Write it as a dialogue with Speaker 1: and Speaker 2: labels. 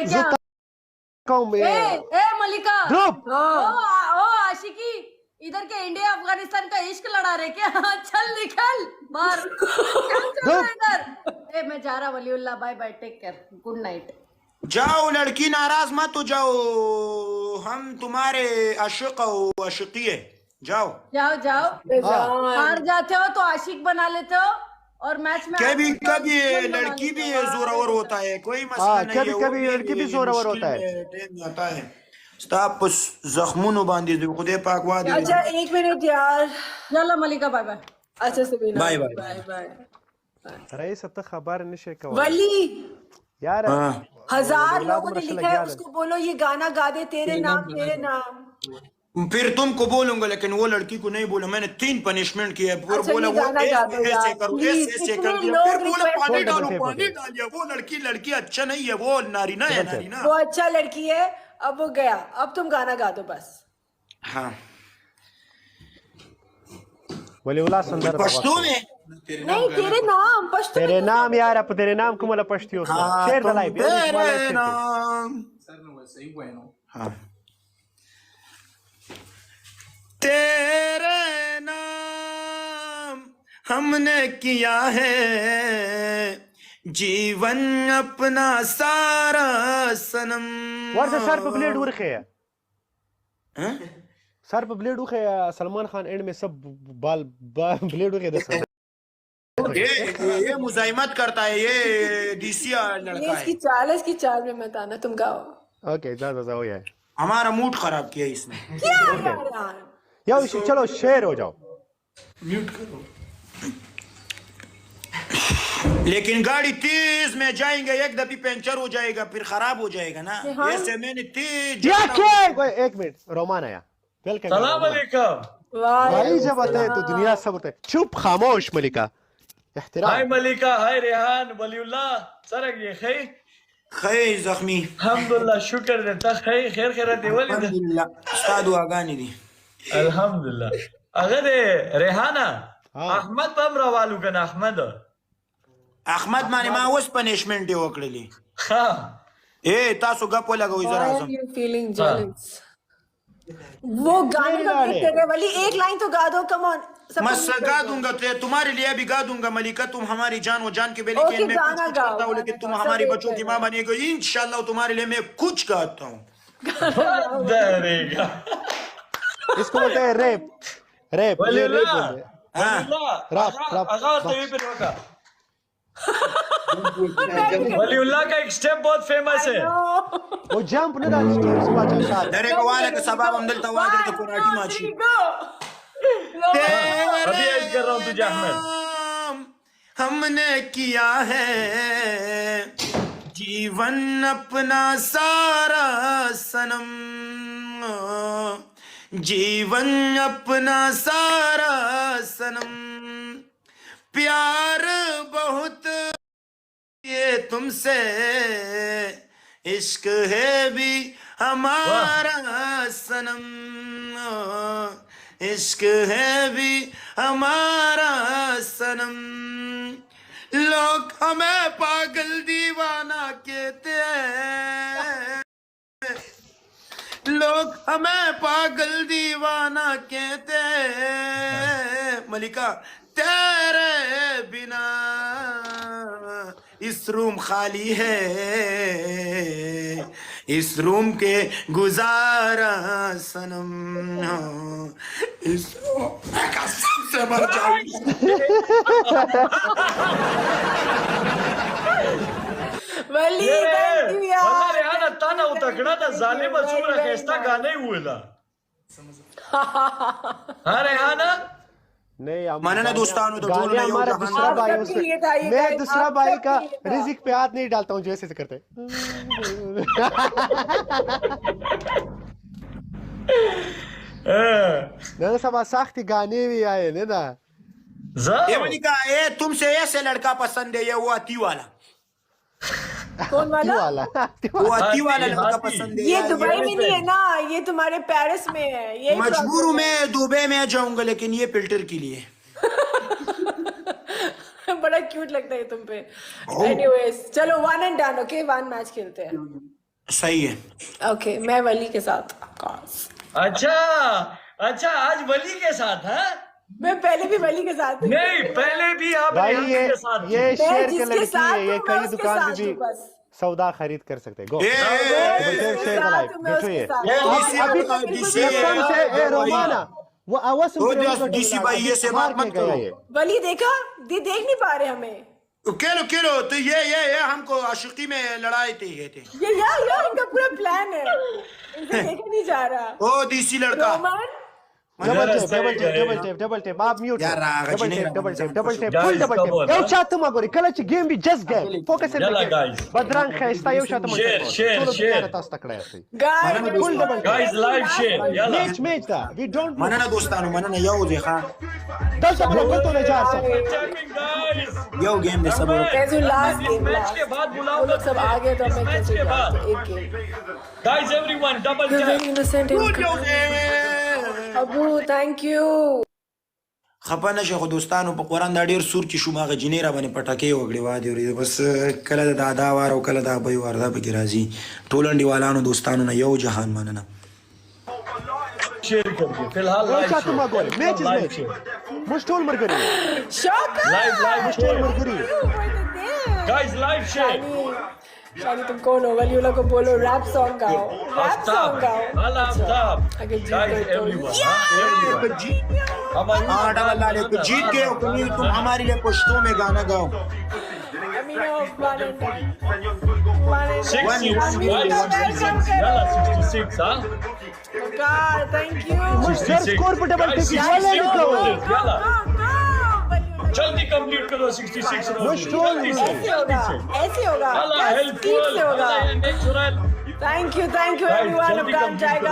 Speaker 1: क्या? ए मलिका,
Speaker 2: ध्रुव,
Speaker 1: ओ आशिकी, इधर के इंडिया अफगानिस्तान का इश्क लड़ा रहे क्या? चल निकल बाहर। इधर मैं जा रहा। Waliullah, bye bye, take care, good night.
Speaker 3: जाओ लड़की, नाराज मत हो जाओ, हम तुम्हारे आशिक और आशिकी है। जाओ
Speaker 1: जाओ जाओ, हार जाते हो तो आशिक बना लेते हो और मैच में
Speaker 3: कभी कभी लड़की भी जोरावर होता है, कोई मसला नहीं है।
Speaker 2: कभी कभी लड़की भी जोरावर होता है।
Speaker 3: आता है स्टाप जख्मों बांधी दो खुदे पाक वाद।
Speaker 4: अच्छा 1 मिनट यार।
Speaker 1: चलो मलिका, बाय बाय।
Speaker 4: अच्छा Sabina,
Speaker 3: bye bye
Speaker 4: bye bye.
Speaker 2: Raees अब तक खबर नशे का
Speaker 4: वली
Speaker 2: यार
Speaker 4: 1000 लोगों ने लिखा है, उसको बोलो ये गाना गा दे, तेरे नाम तेरे नाम।
Speaker 3: फिर तुमको बोलूंगा, लेकिन वो लड़की को नहीं बोला। मैंने 3 पनिशमेंट किया, फिर
Speaker 4: अच्छा,
Speaker 3: बोला
Speaker 4: ये
Speaker 3: वो
Speaker 4: गाना गा दो यार,
Speaker 3: ऐसे करो,
Speaker 4: प्लीज।
Speaker 3: ऐसे
Speaker 4: इतने
Speaker 3: कर दिया,
Speaker 4: लोग
Speaker 3: फिर बोला
Speaker 4: request
Speaker 3: पानी
Speaker 4: कर
Speaker 3: डालो,
Speaker 4: रहे हैं।
Speaker 3: पानी डालिए। वो लड़की अच्छा नहीं है, वो नारीना है, नारीना।
Speaker 4: वो अच्छा लड़की है, अब वो गया, अब तुम गाना गा दो बस।
Speaker 3: हाँ
Speaker 2: वलीउल्लाह सुंदर
Speaker 3: पश्तो में
Speaker 4: नहीं, तेरे नाम पश्तो में।
Speaker 2: तेरे नाम यार, अब तेरे नाम को मला पश्ती हो शेर दलाई
Speaker 3: तेरे नाम। हाँ तेरे नाम हमने किया है जीवन अपना सारा सनम।
Speaker 2: वर्ष सर पे ब्लेड उरखे है,
Speaker 3: हाँ?
Speaker 2: सर पे ब्लेड उरखे सलमान खान एंड में सब बाल ब्लेड उरखे दस।
Speaker 3: ये मुजाहिमत करता है, ये डीसी लड़का है।
Speaker 4: इसकी चाल में मत आना, तुम गाओ।
Speaker 2: ओके जा हो जाए।
Speaker 3: हमारा मूड खराब किया इसने।
Speaker 4: क्या यार?
Speaker 2: यार चलो शेर हो जाओ।
Speaker 3: म्यूट करो। लेकिन गाड़ी तेज में जाएंगे, एक दफी पंचर हो जाएगा, फिर खराब हो जाएगा ना। ऐसे मैंने तेज।
Speaker 2: एक मिनट, रोमान आया। वेलकम।
Speaker 5: सलाम अलैकुम।
Speaker 2: भाई जब आते हैं तो दुनिया सब होता है। चुप खामोश मलिका, एहतराम।
Speaker 5: हाय मलिका, हाय रेहान, वलीउल्लाह, सरक ये खै
Speaker 3: खै जख्मी।
Speaker 5: अल्हम्दुलिल्लाह, शुक्र दे ता खै खैर खैर दे वली दे
Speaker 3: अल्हम्दुलिल्लाह। उस्ताद वागानी दी
Speaker 5: अल्हम्दुलिल्लाह। अगर रेहाना अहमद पम रवालू कना अहमद
Speaker 3: माने मा ओस पनिशमेंट दे वकड़ली।
Speaker 5: हाँ
Speaker 3: ए तासो गप्पो लगाओ इधर आजम।
Speaker 4: You feeling jealous? वो गाने का वेट कर रहे वाली, एक लाइन तो गा दो, कम ऑन।
Speaker 3: मैं गा दूंगा, तो तुम्हारे लिए भी गा दूंगा मलिका। तुम हमारी जान वो जान के बेली
Speaker 4: ओके,
Speaker 3: के मैं
Speaker 4: गाना
Speaker 3: कुछ
Speaker 4: गाओ,
Speaker 3: करता हूँ, लेकिन तुम
Speaker 4: गाना
Speaker 3: हमारी
Speaker 4: गाओ,
Speaker 3: बच्चों की माँ बनेगी इंशाल्लाह। तुम्हारे लिए मैं कुछ गाता हूँ।
Speaker 5: डरेगा।
Speaker 2: इसको बोलते हैं रेप। रेप ये रेप
Speaker 5: वलीउल्लाह,
Speaker 2: बोलते हैं।
Speaker 5: वलीउल्लाह
Speaker 2: रप
Speaker 5: अगर तो ये पे रोका। वलीउल्लाह का एक स्टेप बहुत फेमस है।
Speaker 2: वो जंप ना डाल इसको।
Speaker 3: डरे को वाले के सबब हम दिल तवादर के कुराटी माची।
Speaker 5: अभी ऐड कर रहा हूँ तुझे अहमद।
Speaker 3: हमने किया है जीवन अपना सारा सनम, जीवन अपना सारा सनम। प्यार बहुत ये तुमसे, इश्क है भी हमारा सनम, इश्क है भी हमारा सनम। लोग हमें पागल दीवाना कहते हैं, लोग हमें पागल दीवाना कहते हैं। मलिका तेरे बिना इस रूम खाली है, इस रूम के गुजारा सनम, इस कसम से मर जाऊंगी।
Speaker 4: वली thank you यार।
Speaker 5: वल्लाह रेहाना ताना उतकड़ा था, जालिम असूर खेस्ता गाने हुए ला। हाँ रेहाना
Speaker 2: नहीं
Speaker 3: माने ना दोस्तानों तो ढूंढ
Speaker 2: गालियां
Speaker 3: रहे हो
Speaker 2: हमारा
Speaker 3: जहां
Speaker 2: दूसरा
Speaker 3: आप
Speaker 2: भाई
Speaker 4: सबके लिए था ये
Speaker 2: मैं
Speaker 4: गाइस,
Speaker 2: दूसरा
Speaker 4: आप
Speaker 2: भाई
Speaker 4: सबके
Speaker 2: का
Speaker 4: लिए था।
Speaker 2: रिजिक पे हाथ नहीं डालता हूँ जैसे करते ना सब साख्ती गाने भी आए ने ना।
Speaker 3: ये मलिका ये तुमसे ऐसे लड़का पसंद है, ये वो अति वाला,
Speaker 4: कौन वाला?
Speaker 2: वाला
Speaker 3: वो अति वाला लड़का
Speaker 5: हाथी।
Speaker 3: पसंद है।
Speaker 4: ये दुबई में नहीं है ना, ये तुम्हारे पेरिस में है। यही
Speaker 3: मजबूर हूँ
Speaker 4: problem है।
Speaker 3: मैं दुबई में जाऊंगा, लेकिन ये फिल्टर के लिए।
Speaker 4: बड़ा क्यूट लगता है तुम पे। एनीवेज चलो 1 and done, ओके 1 मैच खेलते हैं।
Speaker 3: सही है।
Speaker 4: ओके मैं वली के साथ of course.
Speaker 5: अच्छा अच्छा, आज वली के साथ है?
Speaker 4: मैं पहले भी वली के साथ थी।
Speaker 5: नहीं, पहले भी आप
Speaker 2: भाई
Speaker 5: यहाँ के साथ थी।
Speaker 2: ये
Speaker 4: मैं
Speaker 2: शेर के
Speaker 4: जिसके
Speaker 2: लड़की
Speaker 4: साथ
Speaker 2: है, ये
Speaker 4: हूँ, मैं
Speaker 2: कई
Speaker 4: उसके
Speaker 2: दुकान
Speaker 4: साथ
Speaker 2: पे भी
Speaker 4: हूँ बस।
Speaker 2: सौदा खरीद कर सकते हैं। गो
Speaker 3: ए,
Speaker 2: शेर का लाइफ बैठो ये
Speaker 3: डीसी
Speaker 2: कसम से ए रोमाना वो आवाज सुन के
Speaker 3: वो डीसी भाई ये से बात मत करो।
Speaker 4: वली देखा देख नहीं पा रहे हमें।
Speaker 3: केलो तो ये हमको आशिकी में लड़ाई थी ये थे।
Speaker 4: ये यार इनका पूरा प्लान है, इनसे देखा नहीं जा रहा।
Speaker 3: ओ डीसी लड़का
Speaker 4: रोमन
Speaker 2: डबल टेप आप म्यूट
Speaker 3: यार,
Speaker 2: double tap full
Speaker 5: Guys,
Speaker 2: double
Speaker 5: come on,
Speaker 2: tap यौ شات ما غوري کله چې game be just game focus
Speaker 5: Yalla, guys.
Speaker 2: بدرنګ خيستا یو شات ما
Speaker 5: Share.
Speaker 2: تاسو تکړه یاستئ
Speaker 4: guys
Speaker 2: full double
Speaker 5: Guys, live share. Yalla.
Speaker 2: Match دا وی ډونټ
Speaker 3: مننه دوستانو مننه یو دی ښا
Speaker 2: دلته بل ته نه جار سره
Speaker 5: Jamming, guys.
Speaker 3: یو گیم دې صبر وکړه
Speaker 4: कैसे लास्ट
Speaker 5: इस
Speaker 4: गेम
Speaker 5: मैच के बाद बुलाओ
Speaker 4: वो लोग सब आ गए तो मैं
Speaker 5: इस मैच
Speaker 4: कैसे
Speaker 5: के बाद
Speaker 4: एक game
Speaker 5: guys everyone double
Speaker 4: You're
Speaker 5: tap
Speaker 4: very innocent. Abu thank you.
Speaker 3: خپه نشه خو دوستانو په قران دا ډیر سور چې شو ماغه جنې را باندې پټکې وګړي وادي ورې بس کله د دادا وار او کله د ابي وار دا به راځي ټولنډي والانو دوستانو نه یو جهان مننه
Speaker 5: शेयर कर दिए फिलहाल
Speaker 2: یو
Speaker 5: लाइव
Speaker 2: شات ما غوري میچ
Speaker 5: लाइव
Speaker 2: میچ مش ټول مرګري
Speaker 4: शौक
Speaker 5: लाइव
Speaker 2: ټول مرګري
Speaker 5: गाइस लाइव शेयर
Speaker 4: शानी तुम कौन हो? वली वाला को बोलो रैप सॉन्ग गाओ, रैप सॉन्ग गाओ।
Speaker 5: अल्लाह आफ्ताब
Speaker 4: अगर जीत
Speaker 5: गाइस
Speaker 4: गए तो
Speaker 5: एवरीवन
Speaker 3: हाँ डबल लाले तो जीत गए हो तुम हमारे लिए पश्तो में गाना गाओ
Speaker 4: अमीना Valentine
Speaker 5: 66 yalla 66 हाँ
Speaker 4: God thank you
Speaker 2: مش सर स्कोर पे डबल टेप वाले निकलो
Speaker 5: yalla जल्दी कंप्लीट करो 66
Speaker 2: مش ټول
Speaker 4: ऐसे होगा
Speaker 5: अल्लाह
Speaker 4: स्पीड
Speaker 5: हेल्पफुल
Speaker 4: से होगा।
Speaker 5: अल्लाह नेचुरल
Speaker 4: थैंक यू एवरीवन। अब गाना जाएगा